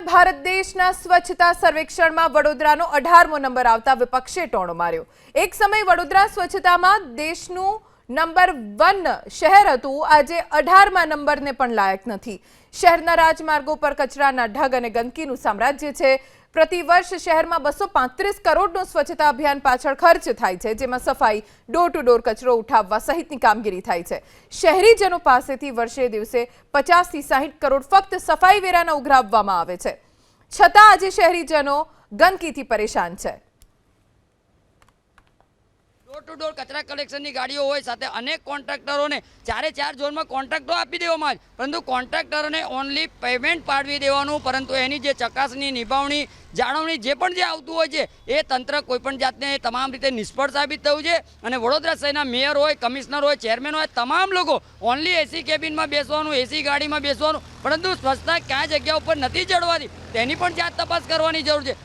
ભારત દેશના સ્વચ્છતા સર્વેક્ષણમાં વડોદરાનો 18મો નંબર આવતા વિપક્ષે ટોણો માર્યો। એક સમય વડોદરા સ્વચ્છતામાં દેશનું નંબર 1 શહેર હતું, આજે 18મા નંબરને પણ લાયક નથી। શહેરના રાજમાર્ગો પર કચરાના ઢગ અને ગંદકીનું સામ્રાજ્ય છે। પ્રતિવર્ષ શહેરમાં 235 કરોડનો સ્વચ્છતા અભિયાન પાછળ ખર્ચ થાય છે, જેમાં સફાઈ, ડોર ટુ ડોર કચરો ઉઠાવવા સહિતની કામગીરી થાય છે। શહેરીજનો પાસેથી વર્ષે દિવસે 50 થી 60 કરોડ ફક્ત સફાઈ વેરાના ઉઘરાવવામાં આવે છે, છતાં આજે શહેરીજનો ગંદકીથી પરેશાન છે। डोर टू डोर कचरा कलेक्शन की गाड़ियों होय साथे अनेक कॉन्ट्राक्टरों ने चारे चार जोन में कॉन्ट्राक्टो आपी देवामां आवे, परंतु कॉन्ट्राक्टरों ने ओनली पेमेंट पाडवी देवानुं, परंतु एनी जे चकासणी निभावणी जाणवणी जे पण जे आवतुं होय छे ए तंत्र कोईपण जातने तमाम रीते निष्फळ साबित थयुं छे। अने वडोदरा शहेरना मेयर होय, कमिश्नर होय, चेरमेन होय, तमाम लोगो ओनली एसी केबिन में बेसवानुं, एसी गाड़ी में बेसवानुं, परंतु स्वच्छता क्या जग्या पर नथी जळवाती तेनी पण जात तपास करवानी जरूर छे।